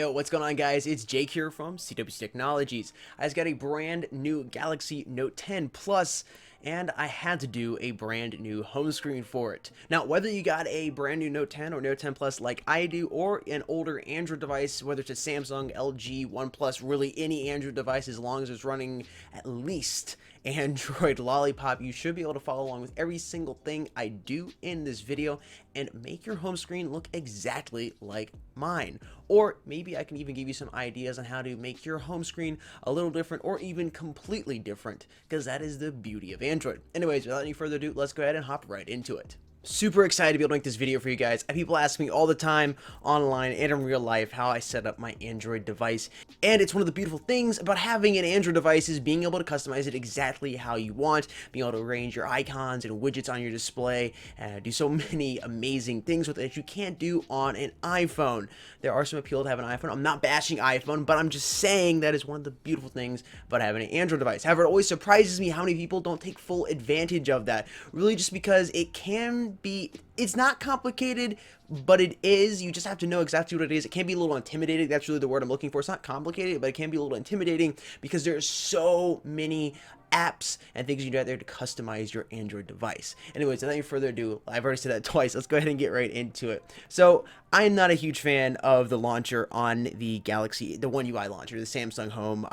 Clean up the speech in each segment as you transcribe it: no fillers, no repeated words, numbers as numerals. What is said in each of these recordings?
Yo, what's going on, guys? It's Jake here from CWC Technologies. I just got a brand new Galaxy Note 10 Plus, and I had to do a brand new home screen for it. Now, whether you got a brand new Note 10 or Note 10 Plus like I do, or an older Android device, whether it's a Samsung, LG, OnePlus, really any Android device, as long as it's running at least Android Lollipop, you should be able to follow along with every single thing I do in this video and make your home screen look exactly like mine. Or maybe I can even give you some ideas on how to make your home screen a little different or even completely different, because that is the beauty of Android. Anyways, without any further ado, let's go ahead and hop right into it. Super excited to be able to make this video for you guys. People ask me all the time online and in real life how I set up my Android device, and it's one of the beautiful things about having an Android device is being able to customize it exactly how you want, being able to arrange your icons and widgets on your display, and do so many amazing things with it that you can't do on an iPhone. There are some appeal to have an iPhone. I'm not bashing iPhone, but I'm just saying that is one of the beautiful things about having an Android device. However, it always surprises me how many people don't take full advantage of that, really just because it can be, it's not complicated, but it is. You just have to know exactly what it is. It can be a little intimidating. That's really the word I'm looking for. It's not complicated, but it can be a little intimidating because there's so many apps and things you can do out there to customize your Android device. Anyways, without any further ado, I've already said that twice. Let's go ahead and get right into it. So I'm not a huge fan of the launcher on the Galaxy, the One UI launcher, the Samsung Home.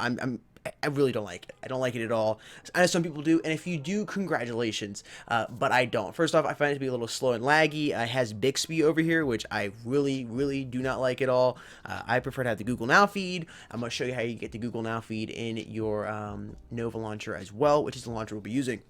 I really don't like it. I don't like it at all. I know some people do, and if you do, congratulations, but I don't. First off, I find it to be a little slow and laggy. It has Bixby over here, which I really do not like at all. I prefer to have the Google Now feed. I'm going to show you how you get the Google Now feed in your Nova launcher as well, which is the launcher we'll be using.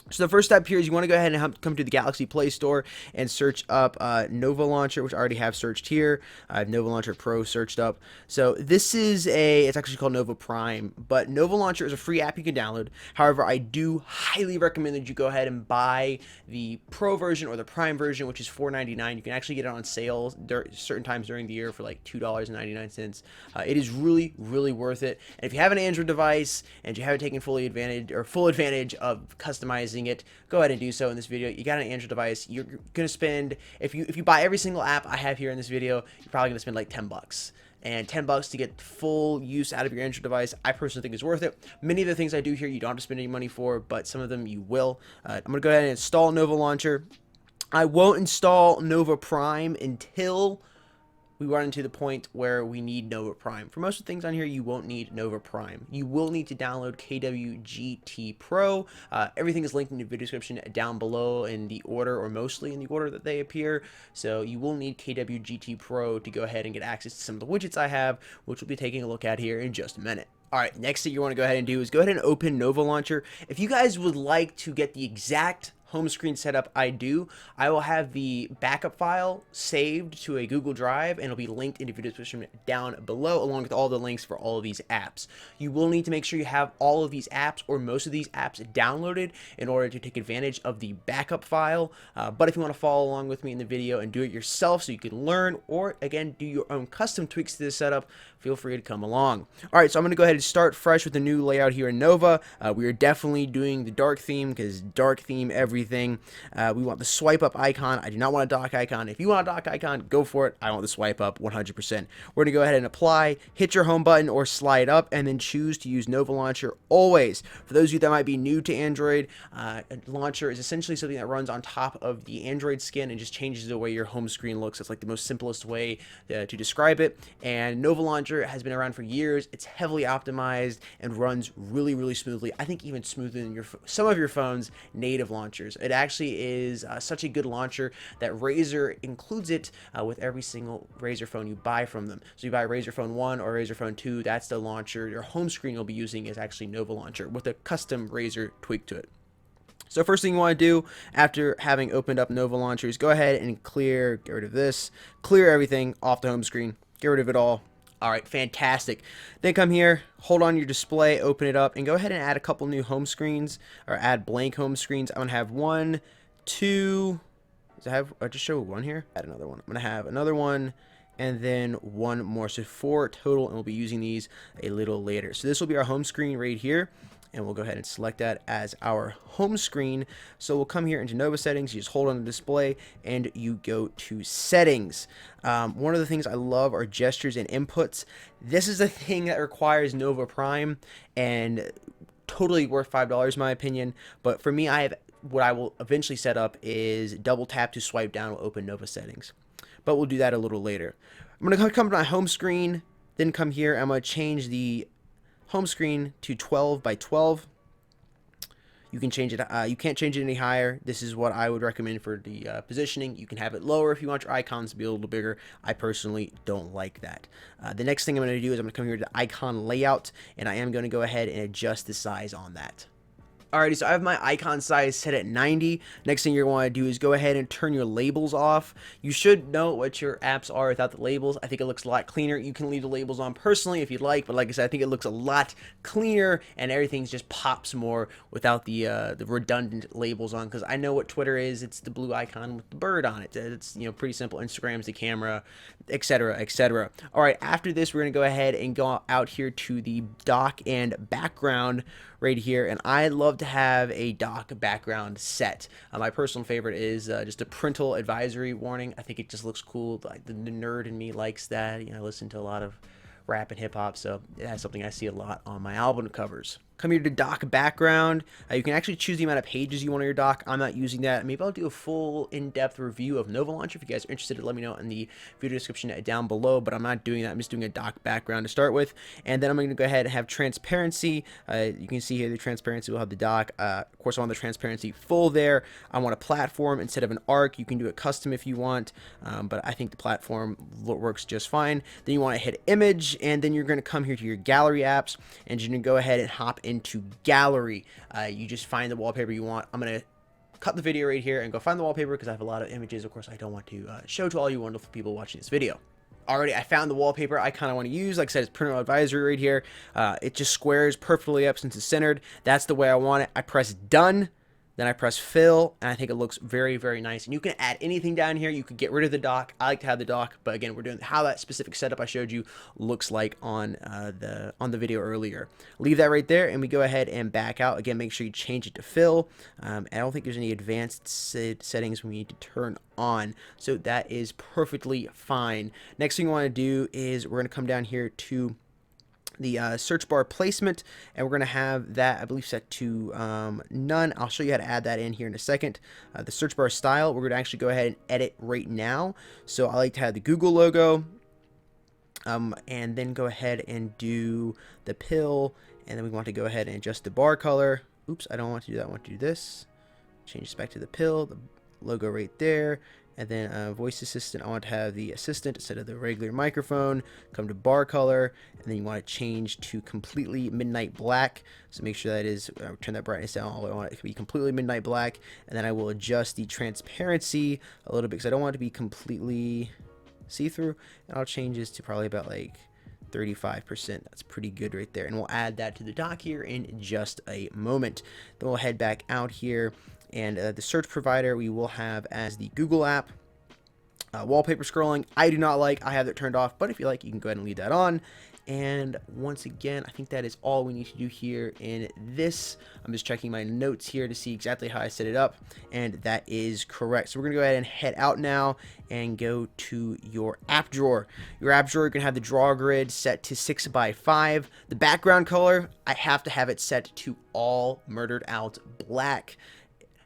So the first step here is you want to go ahead and come to the Galaxy Play Store and search up Nova Launcher, which I already have searched here. I have Nova Launcher Pro searched up. So this is it's actually called Nova Prime, but Nova Launcher is a free app you can download. However, I do highly recommend that you go ahead and buy the Pro version or the Prime version, which is $4.99. You can actually get it on sale certain times during the year for like $2.99. It is really worth it. And if you have an Android device and you haven't taken full advantage of customizing it, go ahead and do so in this video. You got an Android device, you're gonna spend, if you buy every single app I have here in this video, you're probably gonna spend like $10. And $10 to get full use out of your Android device, I personally think is worth it. Many of the things I do here you don't have to spend any money for, but some of them you will. I'm gonna go ahead and install Nova Launcher. I won't install Nova Prime until we run into the point where we need Nova Prime. For most of the things on here, you won't need Nova Prime. You will need to download KWGT Pro. Everything is linked in the video description down below in the order, or mostly in the order that they appear. So you will need KWGT Pro to go ahead and get access to some of the widgets I have, which we'll be taking a look at here in just a minute. Alright, next thing you want to go ahead and do is go ahead and open Nova Launcher. If you guys would like to get the exact home screen setup I will have the backup file saved to a Google Drive, and it'll be linked in the video description down below, along with all the links for all of these apps. You will need to make sure you have all of these apps or most of these apps downloaded in order to take advantage of the backup file. But if you want to follow along with me in the video and do it yourself so you can learn, or again do your own custom tweaks to this setup, feel free to come along. Alright, so I'm going to go ahead and start fresh with the new layout here in Nova. We are definitely doing the dark theme, because dark theme everything. We want the swipe up icon. I do not want a dock icon. If you want a dock icon, go for it. I want the swipe up 100%. We're going to go ahead and apply, hit your home button or slide up, and then choose to use Nova Launcher always. For those of you that might be new to Android, Launcher is essentially something that runs on top of the Android skin and just changes the way your home screen looks. It's like the most simplest way to describe it. And Nova Launcher has been around for years. It's heavily optimized and runs really smoothly. I think even smoother than some of your phone's native launchers. It actually is such a good launcher that Razer includes it with every single Razer phone you buy from them. So you buy Razer Phone 1 or Razer Phone 2, that's the launcher. Your home screen you'll be using is actually Nova Launcher with a custom Razer tweak to it. So first thing you want to do after having opened up Nova Launcher is go ahead and get rid of this, clear everything off the home screen, get rid of it all. Alright, fantastic. Then come here, hold on your display, open it up, and go ahead and add a couple new home screens, or add blank home screens. I'm going to have 1, 2, I just show one here? Add another one. I'm going to have another one, and then one more. So 4 total, and we'll be using these a little later. So this will be our home screen right here. and we'll go ahead and select that as our home screen. So we'll come here into Nova settings, you just hold on the display and you go to settings. One of the things I love are gestures and inputs. This is a thing that requires Nova Prime and totally worth $5 in my opinion, but for me, what I will eventually set up is double tap to swipe down will open Nova settings, but we'll do that a little later. I'm going to come to my home screen, then come here, I'm going to change the home screen to 12 by 12. You can change it, you can't change it any higher. This is what I would recommend for the positioning. You can have it lower if you want your icons to be a little bigger. I personally don't like that. The next thing I'm going to do is I'm going to come here to icon layout, and I am going to go ahead and adjust the size on that. Alrighty, so I have my icon size set at 90. Next thing you're going to want to do is go ahead and turn your labels off. You should know what your apps are without the labels. I think it looks a lot cleaner. You can leave the labels on personally if you'd like, but like I said, I think it looks a lot cleaner and everything just pops more without the redundant labels on, because I know what Twitter is. It's the blue icon with the bird on it. It's, you know, pretty simple. Instagram's the camera, etc., etc. Alright, after this, we're going to go ahead and go out here to the dock and background right here, and I love to have a dock background set. My personal favorite is just a parental advisory warning. I think it just looks cool. Like the nerd in me likes that. You know, I listen to a lot of rap and hip hop, so that's something I see a lot on my album covers. Come here to dock background. You can actually choose the amount of pages you want on your dock. I'm not using that. Maybe I'll do a full in-depth review of Nova Launcher. If you guys are interested, let me know in the video description down below, but I'm not doing that. I'm just doing a dock background to start with. And then I'm going to go ahead and have transparency. You can see here the transparency will have the dock. Of course, I want the transparency full there. I want a platform instead of an arc. You can do it custom if you want, but I think the platform works just fine. Then you want to hit image, and then you're going to come here to your gallery apps, and you're going to go ahead and hop into gallery. You just find the wallpaper you want. I'm going to cut the video right here and go find the wallpaper because I have a lot of images. Of course, I don't want to show to all you wonderful people watching this video. Already, I found the wallpaper I kind of want to use. Like I said, it's parental advisory right here. It just squares perfectly up since it's centered. That's the way I want it. I press done. Then I press fill, and I think it looks very, very nice. And you can add anything down here. You can get rid of the dock. I like to have the dock, but again, we're doing how that specific setup I showed you looks like on the video earlier. Leave that right there, and we go ahead and back out. Again, make sure you change it to fill. I don't think there's any advanced settings we need to turn on, so that is perfectly fine. Next thing we want to do is we're going to come down here to the search bar placement, and we're going to have that, I believe, set to none. I'll show you how to add that in here in a second. The search bar style, we're going to actually go ahead and edit right now. So I like to have the Google logo, and then go ahead and do the pill, and then we want to go ahead and adjust the bar color. Oops, I don't want to do that. I want to do this. Change this back to the pill, the logo right there. And then voice assistant, I want to have the assistant instead of the regular microphone. Come to bar color, and then you want to change to completely midnight black. So make sure that is, turn that brightness down. I want it to be completely midnight black. And then I will adjust the transparency a little bit because I don't want it to be completely see-through. And I'll change this to probably about like 35%. That's pretty good right there. And we'll add that to the dock here in just a moment. Then we'll head back out here. And the search provider we will have as the Google app. Wallpaper scrolling, I do not like. I have it turned off, but if you like, you can go ahead and leave that on. And once again, I think that is all we need to do here in this. I'm just checking my notes here to see exactly how I set it up, and that is correct. So we're going to go ahead and head out now and go to your app drawer. Your app drawer, you're going to have the draw grid set to 6 by 5. The background color, I have to have it set to all murdered out black.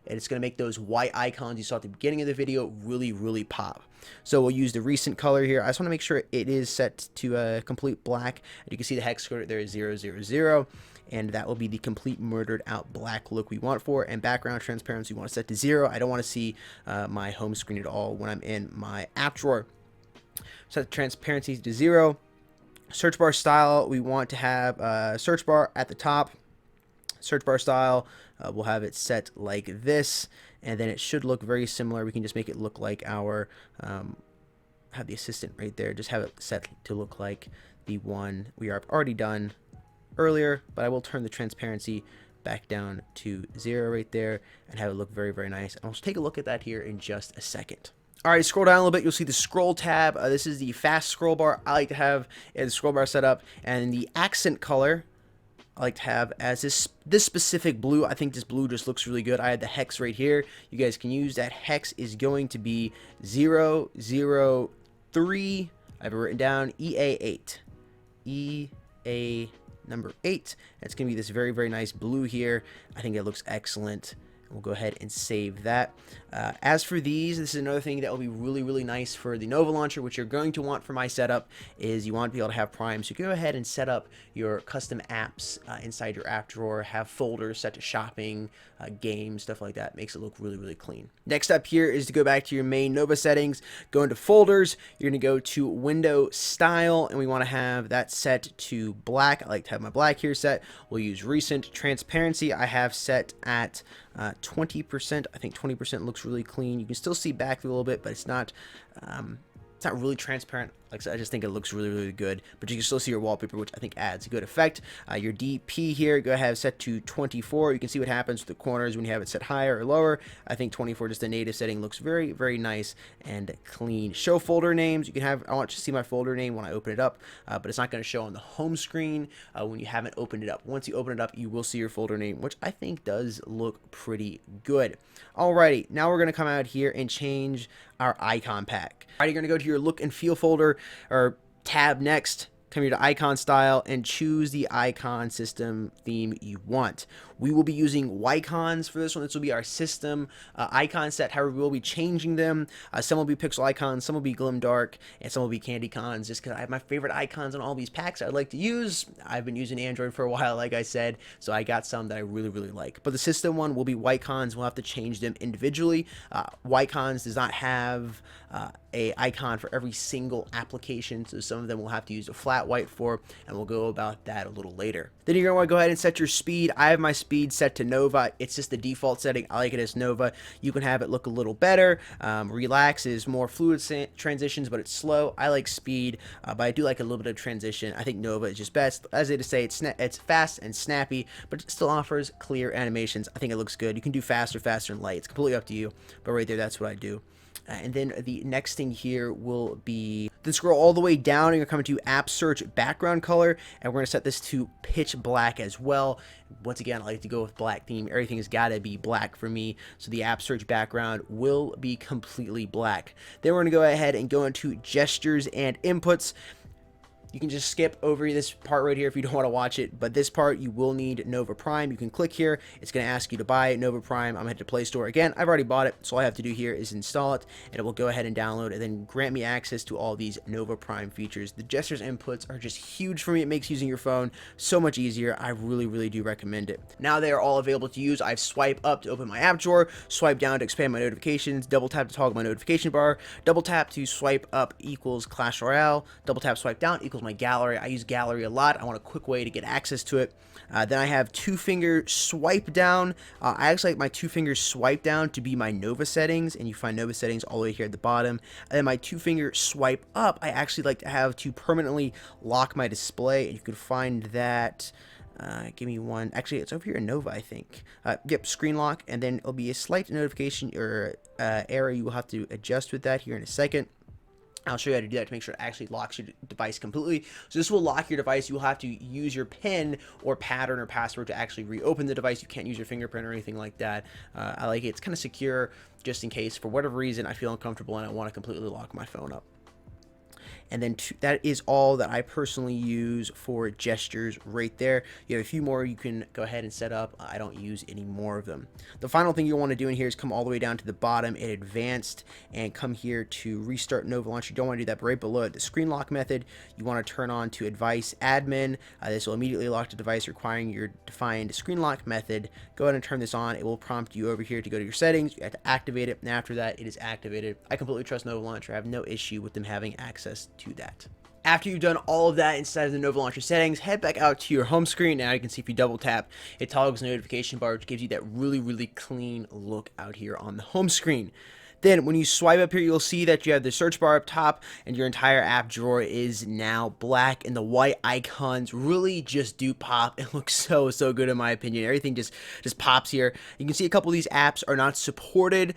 And it's going to make those white icons you saw at the beginning of the video really, really pop. So we'll use the recent color here. I just want to make sure it is set to a complete black. And you can see the hex code there is 000. And that will be the complete murdered out black look we want for. And background transparency we want to set to 0. I don't want to see my home screen at all when I'm in my app drawer. Set the transparency to 0. Search bar style, we want to have search bar at the top. Search bar style, we'll have it set like this, and then it should look very similar. We can just make it look like our, have the assistant right there, just have it set to look like the one we are already done earlier, but I will turn the transparency back down to 0 right there and have it look very, very nice. And I'll take a look at that here in just a second. Alright, scroll down a little bit, you'll see the scroll tab. This is the fast scroll bar. I like to have the scroll bar set up, and the accent color, I like to have as this specific blue. I think this blue just looks really good. I had the hex right here. You guys can use that. Hex is going to be 003. I have it written down, EA8. EA number 8. It's going to be this very, very nice blue here. I think it looks excellent. We'll go ahead and save that. As for these, this is another thing that will be really, really nice for the Nova Launcher. What you're going to want for my setup is you want to be able to have Prime. So go ahead and set up your custom apps inside your app drawer. Have folders set to shopping, games, stuff like that. Makes it look really, really clean. Next up here is to go back to your main Nova settings. Go into folders. You're going to go to Window Style, and we want to have that set to black. I like to have my black here set. We'll use Recent Transparency. I have set at 20%. I think 20% looks really clean. You can still see back a little bit, but it's not really transparent. Like I said, I just think it looks really, really good, but you can still see your wallpaper, which I think adds a good effect. Your DP here, go ahead and set to 24. You can see what happens with the corners when you have it set higher or lower. I think 24, just a native setting, looks very, very nice and clean. Show folder names. You can have, I want you to see my folder name when I open it up, but it's not going to show on the home screen when you haven't opened it up. Once you open it up, you will see your folder name, which I think does look pretty good. Alrighty, now we're going to come out here and change our icon pack. Alright, you're going to go to your look and feel folder or tab next. Come here to icon style and choose the icon system theme you want. We will be using Wycons for this one. This will be our system icon set. However, we will be changing them. Some will be pixel icons, some will be glim dark, and some will be candy cons, just because I have my favorite icons on all these packs I'd like to use. I've been using Android for a while, like I said, so I got some that I really, really like. But the system one will be Wycons. We'll have to change them individually. Wycons does not have a icon for every single application, so some of them will have to use a flat white for, and we'll go about that a little later. Then you're going to want to go ahead and set your speed. I have my speed set to Nova. It's just the default setting. I like it as Nova. You can have it look a little better. Relax is more fluid transitions, but it's slow. I like speed, but I do like a little bit of transition. I think Nova is just best. As they say, it's fast and snappy, but it still offers clear animations. I think it looks good. You can do faster, and light. It's completely up to you, but right there, that's what I do. And then the next thing here will be, then scroll all the way down and you're coming to app search background color, and we're going to set this to pitch black as well. Once again, I like to go with black theme. Everything has got to be black for me, so the app search background will be completely black. Then we're going to go ahead and go into gestures and inputs. You can just skip over this part right here if you don't want to watch it, but this part you will need Nova Prime. You can click here. It's going to ask you to buy Nova Prime. I'm going to head to Play Store. Again, I've already bought it, so all I have to do here is install it, and it will go ahead and download and then grant me access to all these Nova Prime features. The gestures inputs are just huge for me. It makes using your phone so much easier. I really, really do recommend it. Now they are all available to use. I swipe up to open my app drawer, swipe down to expand my notifications, double tap to toggle my notification bar, double tap to swipe up equals Clash Royale, double tap swipe down equals my gallery. I use gallery a lot. I want a quick way to get access to it. Then I have two-finger swipe down. I actually like my two-finger swipe down to be my Nova settings, and you find Nova settings all the way here at the bottom. And then my two-finger swipe up, I actually like to have to permanently lock my display, and you can find that. Give me one. Actually, it's over here in Nova, I think. Yep, screen lock, and then it'll be a slight notification or error you will have to adjust with that here in a second. I'll show you how to do that to make sure it actually locks your device completely. So this will lock your device. You will have to use your PIN or pattern or password to actually reopen the device. You can't use your fingerprint or anything like that. I like it. It's kind of secure just in case, for whatever reason, I feel uncomfortable and I want to completely lock my phone up. And then that is all that I personally use for gestures right there. You have a few more you can go ahead and set up. I don't use any more of them. The final thing you'll want to do in here is come all the way down to the bottom in advanced and come here to restart Nova Launch. You don't want to do that, but right below it, the screen lock method, you want to turn on to advice admin. This will immediately lock the device requiring your defined screen lock method. Go ahead and turn this on. It will prompt you over here to go to your settings. You have to activate it, and after that, it is activated. I completely trust Nova Launcher. I have no issue with them having access to that. After you've done all of that inside of the Nova Launcher settings, head back out to your home screen. Now you can see if you double tap, it toggles the notification bar, which gives you that really, really clean look out here on the home screen. Then when you swipe up here, you'll see that you have the search bar up top and your entire app drawer is now black, and the white icons really just do pop. It looks so good in my opinion. Everything just pops here. You can see a couple of these apps are not supported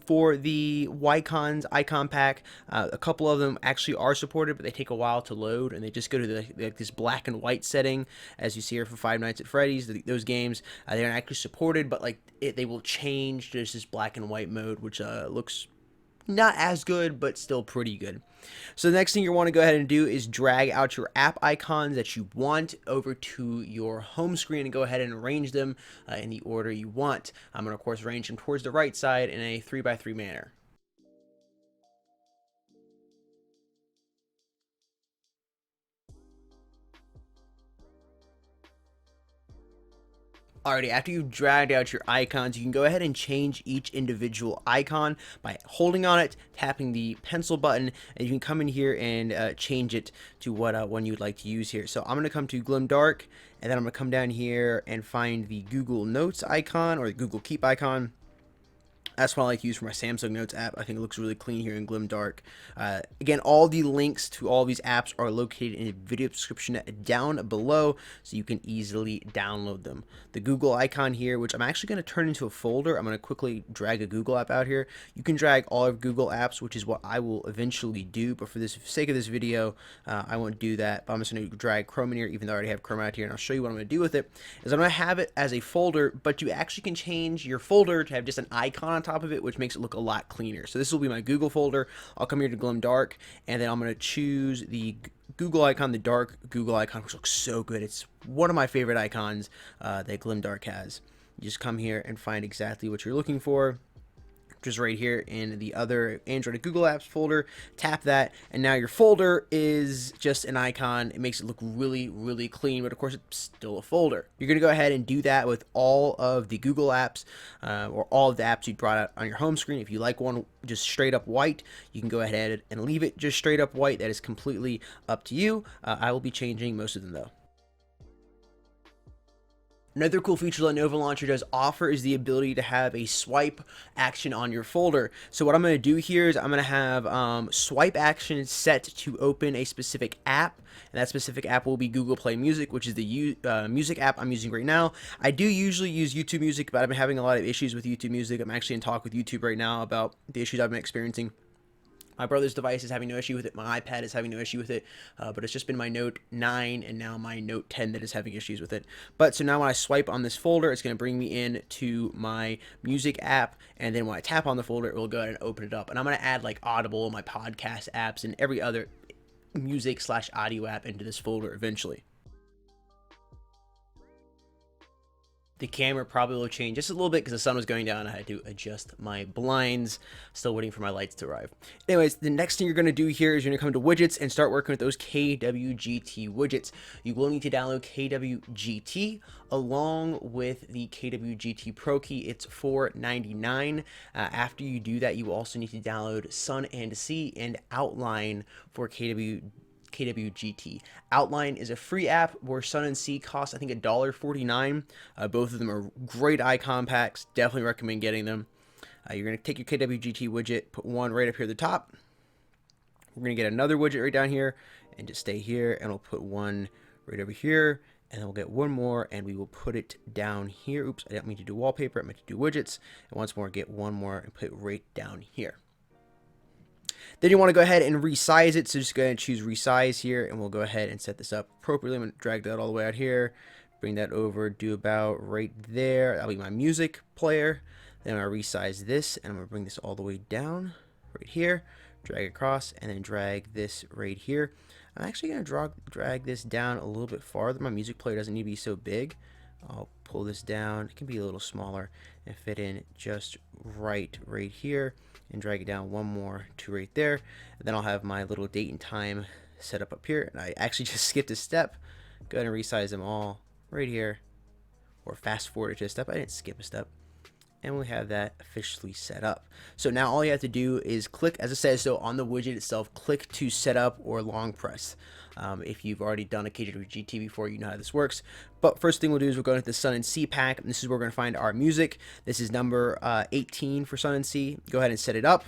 for the Wycons icon pack. A couple of them actually are supported, but they take a while to load, and they just go to this black and white setting, as you see here for Five Nights at Freddy's. Those games, they aren't actually supported, but like they will change to this black and white mode, which looks not as good, but still pretty good. So the next thing you want to go ahead and do is drag out your app icons that you want over to your home screen and go ahead and arrange them in the order you want. I'm going to, of course, arrange them towards the right side in a 3x3 manner. Alrighty, after you've dragged out your icons, you can go ahead and change each individual icon by holding on it, tapping the pencil button, and you can come in here and change it to what one you'd like to use here. So I'm going to come to Glim Dark, and then I'm going to come down here and find the Google Notes icon or the Google Keep icon. That's what I like to use for my Samsung Notes app. I think it looks really clean here in Glim Dark. Again, all the links to all these apps are located in the video description down below, so you can easily download them. The Google icon here, which I'm actually going to turn into a folder. I'm going to quickly drag a Google app out here. You can drag all of Google apps, which is what I will eventually do, but for the sake of this video, I won't do that. But I'm just going to drag Chrome in here, even though I already have Chrome out here, and I'll show you what I'm going to do with it. Is I'm going to have it as a folder, but you actually can change your folder to have just an icon on top of it, which makes it look a lot cleaner. So this will be my Google folder. I'll come here to Glim Dark, and then I'm going to choose the Google icon, the dark Google icon, which looks so good. It's one of my favorite icons that Glim Dark has. You just come here and find exactly what you're looking for, which is right here in the other Android and Google Apps folder. Tap that, and now your folder is just an icon. It makes it look really clean, but of course it's still a folder. You're going to go ahead and do that with all of the Google apps or all of the apps you brought out on your home screen. If you like one just straight up white, you can go ahead and leave it just straight up white. That is completely up to you. I will be changing most of them though. Another cool feature that Nova Launcher does offer is the ability to have a swipe action on your folder. So what I'm going to do here is I'm going to have swipe action set to open a specific app, and that specific app will be Google Play Music, which is the music app I'm using right now. I do usually use YouTube Music, but I've been having a lot of issues with YouTube Music. I'm actually in talk with YouTube right now about the issues I've been experiencing. My brother's device is having no issue with it. My iPad is having no issue with it. But it's just been my Note 9 and now my Note 10 that is having issues with it. But so now when I swipe on this folder, it's going to bring me in to my music app. And then when I tap on the folder, it will go ahead and open it up. And I'm going to add like Audible, my podcast apps, and every other music/audio app into this folder eventually. The camera probably will change just a little bit because the sun was going down. I had to adjust my blinds. Still waiting for my lights to arrive. Anyways, the next thing you're going to do here is you're going to come to widgets and start working with those KWGT widgets. You will need to download KWGT along with the KWGT Pro Key. It's $4.99. After you do that, you also need to download Sun and Sea and Outline for KWGT. Outline is a free app where Sun and Sea costs I think $1.49. Both of them are great icon packs. Definitely recommend getting them. You're going to take your KWGT widget, put one right up here at the top. We're going to get another widget right down here and just stay here, and we'll put one right over here, and then we'll get one more and we will put it down here. Oops, I didn't mean to do wallpaper. I meant to do widgets. And once more, get one more and put it right down here. Then you want to go ahead and resize it. So just go ahead and choose resize here, and we'll go ahead and set this up appropriately. I'm going to drag that all the way out here, bring that over, do about right there. That'll be my music player. Then I'm going to resize this, and I'm going to bring this all the way down right here, drag across, and then drag this right here. I'm actually going to drag this down a little bit farther. My music player doesn't need to be so big. I'll pull this down. It can be a little smaller and fit in just right here, and drag it down one more to right there. And then I'll have my little date and time set up here. And I actually just skipped a step. Go ahead and resize them all right here, or fast forward to a step. I didn't skip a step. And we have that officially set up. So now all you have to do is click, as it says so on the widget itself, click to set up or long press. If you've already done a KWGT before, you know how this works. But first thing we'll do is we'll go into the Sun and Sea pack. And this is where we're going to find our music. This is number 18 for Sun and Sea. Go ahead and set it up.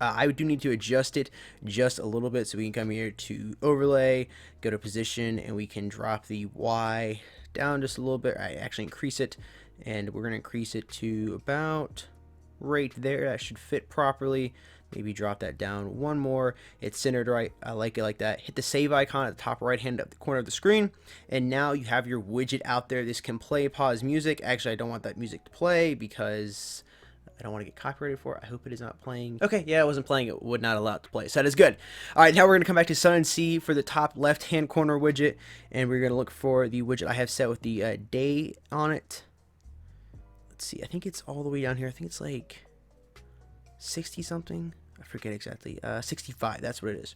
I do need to adjust it just a little bit, so we can come here to overlay, go to position, and we can drop the Y down just a little bit. I actually increase it, and we're going to increase it to about right there. That should fit properly. Maybe drop that down one more. It's centered right. I like it like that. Hit the save icon at the top right hand of the corner of the screen, and now you have your widget out there. This can play, pause music. Actually, I don't want that music to play because I don't want to get copyrighted for it. I hope it is not playing. Okay, yeah, it wasn't playing. It would not allow it to play. So that is good. All right, now we're going to come back to Sun and Sea for the top left-hand corner widget, and we're going to look for the widget I have set with the day on it. Let's see. I think it's all the way down here. I think it's like 60-something. I forget exactly. 65. That's what it is.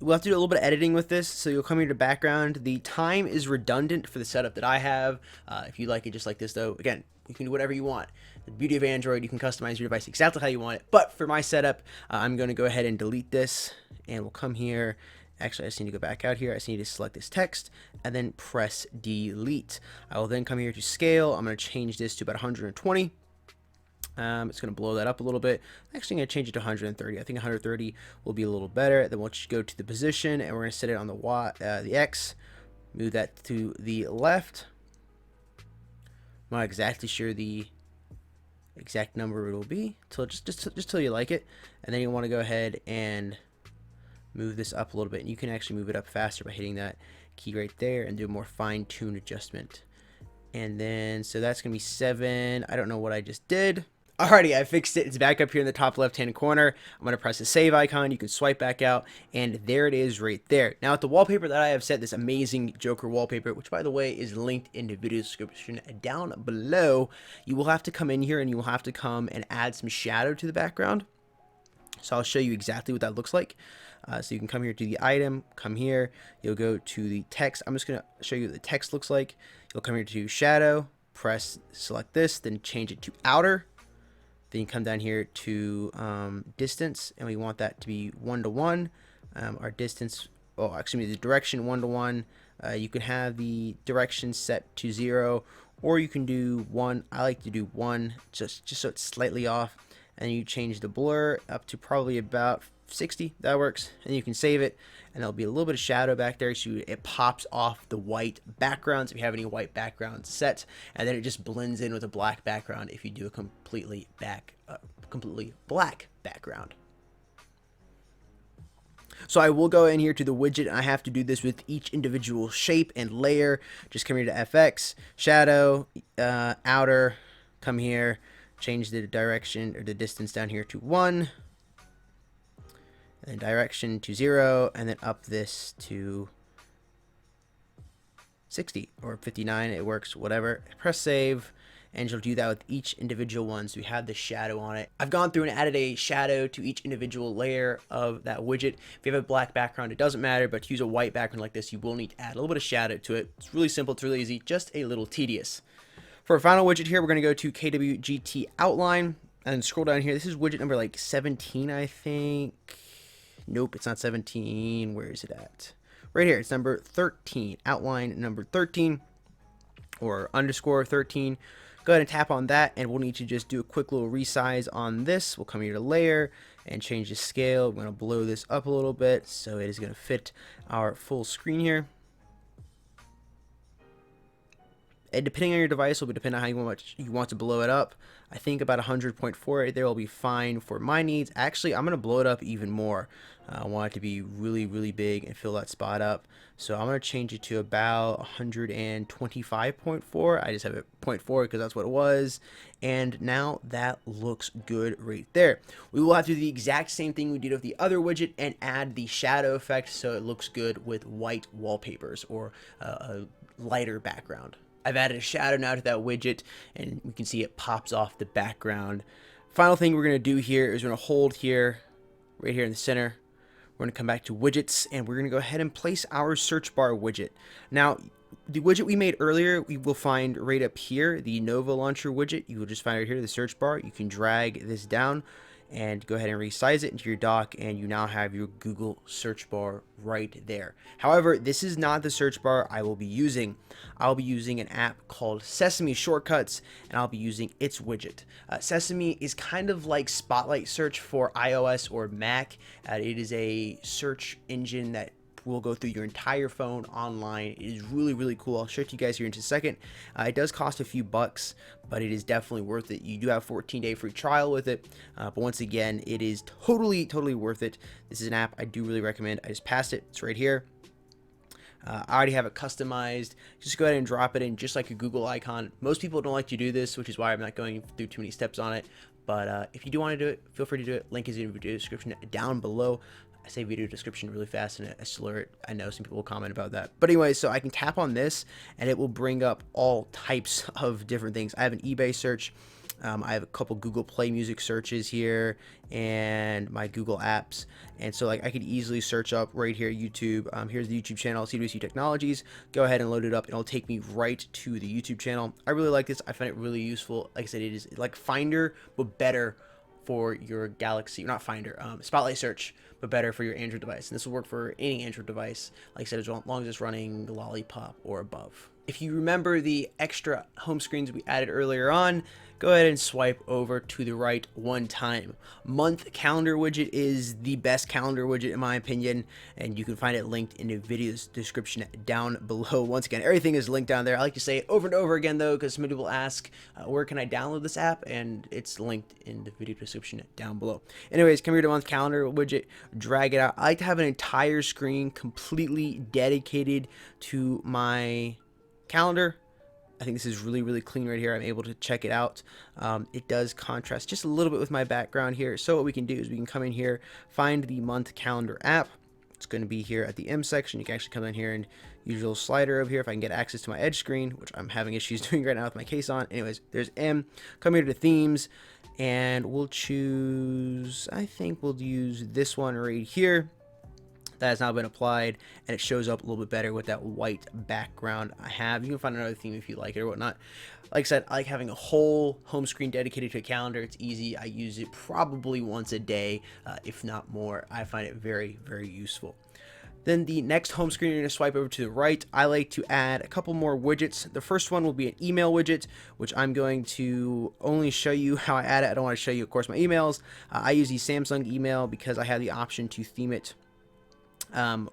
We'll have to do a little bit of editing with this, so you'll come here to background. The time is redundant for the setup that I have. If you like it just like this, though, again, you can do whatever you want. The beauty of Android, you can customize your device exactly how you want it. But for my setup, I'm going to go ahead and delete this, and we'll come here. Actually, I just need to go back out here. I just need to select this text and then press delete. I will then come here to scale. I'm going to change this to about 120. It's going to blow that up a little bit. I'm actually going to change it to 130. I think 130 will be a little better. Then we'll just go to the position, and we're going to set it on the Y, the X. Move that to the left. I'm not exactly sure the exact number it will be, just till you like it. And then you want to go ahead and move this up a little bit. And you can actually move it up faster by hitting that key right there and do a more fine-tuned adjustment. And then, so that's going to be 7. I don't know what I just did. Alrighty, I fixed it. It's back up here in the top left-hand corner. I'm going to press the save icon. You can swipe back out, and there it is right there. Now, with the wallpaper that I have set, this amazing Joker wallpaper, which, by the way, is linked in the video description down below, you will have to come in here, and you will have to come and add some shadow to the background. So I'll show you exactly what that looks like. So you can come here to the item, come here, you'll go to the text. I'm just going to show you what the text looks like. You'll come here to shadow, select this, then change it to outer. Then you come down here to distance, and we want that to be 1 to 1. Our distance, the direction 1 to 1. You can have the direction set to 0, or you can do 1. I like to do 1, just so it's slightly off. And you change the blur up to probably about 60. That works. And you can save it, and there'll be a little bit of shadow back there, so it pops off the white backgrounds if you have any white backgrounds set, and then it just blends in with a black background if you do a completely black background. So I will go in here to the widget, and I have to do this with each individual shape and layer. Just come here to FX, shadow, outer, come here, change the direction or the distance down here to 1, and then direction to 0, and then up this to 60 or 59. It works, whatever. Press save, and you'll do that with each individual one. So we have the shadow on it. I've gone through and added a shadow to each individual layer of that widget. If you have a black background, it doesn't matter, but to use a white background like this, you will need to add a little bit of shadow to it. It's really simple, it's really easy, just a little tedious. For our final widget here, we're going to go to KWGT outline and scroll down here. This is widget number like 17, I think. Nope, it's not 17. Where is it at? Right here. It's number 13. Outline number 13 or underscore 13. Go ahead and tap on that, and we'll need to just do a quick little resize on this. We'll come here to layer and change the scale. We're going to blow this up a little bit so it is going to fit our full screen here. And depending on your device, will be depending on how much you want to blow it up. I think about 100.4 right there will be fine for my needs. Actually, I'm going to blow it up even more. I want it to be really, really big and fill that spot up. So I'm going to change it to about 125.4. I just have it 0.4 because that's what it was. And now that looks good right there. We will have to do the exact same thing we did with the other widget and add the shadow effect so it looks good with white wallpapers or a lighter background. I've added a shadow now to that widget, and we can see it pops off the background. Final thing we're going to do here is we're going to hold here, right here in the center. We're going to come back to widgets, and we're going to go ahead and place our search bar widget. Now, the widget we made earlier, we will find right up here, the Nova Launcher widget. You will just find right here, the search bar. You can drag this down. and go ahead and resize it into your dock, and you now have your Google search bar right there. However, this is not the search bar I will be using. I'll be using an app called Sesame Shortcuts, and I'll be using its widget. Sesame is kind of like Spotlight Search for iOS or Mac. It is a search engine that will go through your entire phone online. It is really, really cool. I'll show it to you guys here in just a second. It does cost a few bucks, but it is definitely worth it. You do have a 14-day free trial with it, but once again, it is totally worth it. This is an app I do really recommend. I just passed it. It's right here. I already have it customized. Just go ahead and drop it in just like a Google icon. Most people don't like to do this, which is why I'm not going through too many steps on it. But if you do want to do it, feel free to do it. Link is in the video description down below. I say video description really fast and I slur it. I know some people will comment about that. But anyway, so I can tap on this and it will bring up all types of different things. I have an eBay search. I have a couple Google Play Music searches here and my Google apps. And so like I could easily search up right here, YouTube. Here's the YouTube channel, CWC Technologies. Go ahead and load it up and it'll take me right to the YouTube channel. I really like this. I find it really useful. Like I said, it is like Finder, but better for your Galaxy, not Finder, Spotlight Search, but better for your Android device. And this will work for any Android device, like I said, as long as it's running Lollipop or above. If you remember the extra home screens we added earlier on, go ahead and swipe over to the right one time. Month calendar widget is the best calendar widget in my opinion, and you can find it linked in the video's description down below. Once again, everything is linked down there. I like to say it over and over again though, because many people ask, where can I download this app? And it's linked in the video description down below. Anyways, come here to month calendar widget, drag it out. I like to have an entire screen completely dedicated to my calendar. I think this is really clean right here. I'm able to check it out. It does contrast just a little bit with my background here. So what we can do is we can come in here, find the month calendar app. It's going to be here at the M section. You can actually come in here and use your little slider over here if I can get access to my edge screen, which I'm having issues doing right now with my case on. Anyways, there's M. Come here to themes and we'll choose, I think we'll use this one right here. That has now been applied and it shows up a little bit better with that white background I have. You can find another theme if you like it or whatnot. Like I said, I like having a whole home screen dedicated to a calendar. It's easy. I use it probably once a day, if not more. I find it very useful. Then the next home screen, you're going to swipe over to the right. I like to add a couple more widgets. The first one will be an email widget, which I'm going to only show you how I add it. I don't want to show you, of course, my emails. I use the Samsung email because I have the option to theme it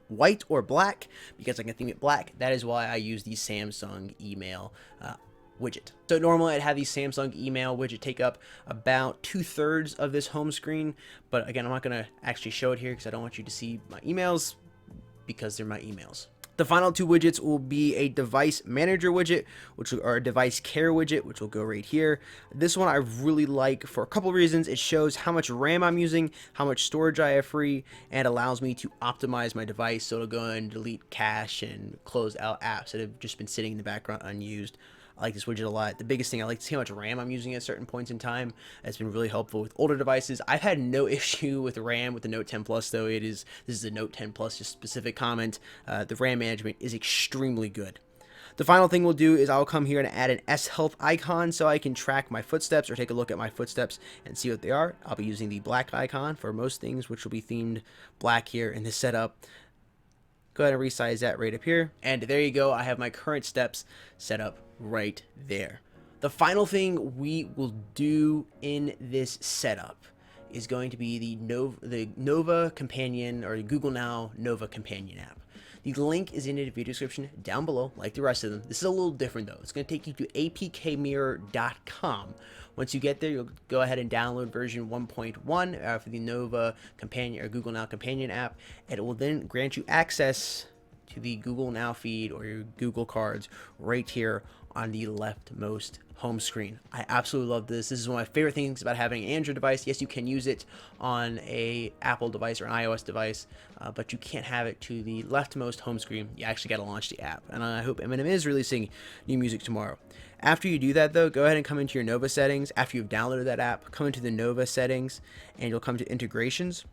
white or black, because I can theme it black. That is why I use the Samsung email widget. So normally I'd have the Samsung email widget take up about 2/3 of this home screen, but again, I'm not going to actually show it here because I don't want you to see my emails because they're my emails. The final two widgets will be a device manager widget, or a device care widget, which will go right here. This one I really like for a couple of reasons. It shows how much RAM I'm using, how much storage I have free, and allows me to optimize my device. So it'll go and delete cache and close out apps that have just been sitting in the background unused. I like this widget a lot. The biggest thing, I like to see how much RAM I'm using at certain points in time. It's been really helpful with older devices. I've had no issue with RAM with the Note 10 Plus, though. This is a Note 10 Plus, just specific comment. The RAM management is extremely good. The final thing we'll do is I'll come here and add an S Health icon so I can track my footsteps or take a look at my footsteps and see what they are. I'll be using the black icon for most things, which will be themed black here in this setup. Go ahead and resize that right up here. And there you go. I have my current steps set up right there. The final thing we will do in this setup is going to be the Nova Companion, or Google Now Nova Companion app. The link is in the video description down below, like the rest of them. This is a little different though. It's going to take you to apkmirror.com. Once you get there, you'll go ahead and download version 1.1 for the Nova Companion or Google Now Companion app, and it will then grant you access to the Google Now feed or your Google cards right here on the leftmost home screen. I absolutely love this. This is one of my favorite things about having an Android device. Yes, you can use it on a Apple device or an iOS device, but you can't have it to the leftmost home screen. You actually got to launch the app, and I hope Eminem is releasing new music tomorrow. After you do that though, go ahead and come into your Nova settings. After you've downloaded that app, come into the Nova settings and you'll come to integrations.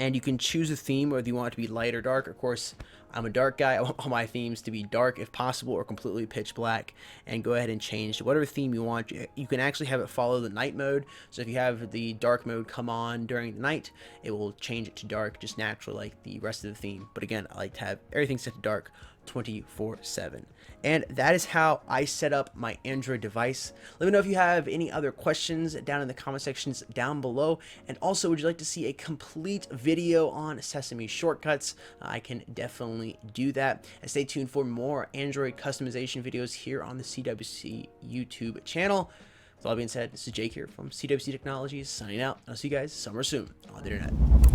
and you can choose a theme whether you want it to be light or dark. Of course, I'm a dark guy. I want all my themes to be dark if possible, or completely pitch black, and go ahead and change to whatever theme you want. You can actually have it follow the night mode, so if you have the dark mode come on during the night, it will change it to dark just naturally like the rest of the theme. But again, I like to have everything set to dark 24/7. And that is how I set up my Android device. Let me know if you have any other questions down in the comment sections down below. And also, would you like to see a complete video on Sesame Shortcuts? I can definitely do that. And stay tuned for more Android customization videos here on the CWC YouTube channel. With all being said, this is Jake here from CWC Technologies signing out. I'll see you guys somewhere soon on the internet.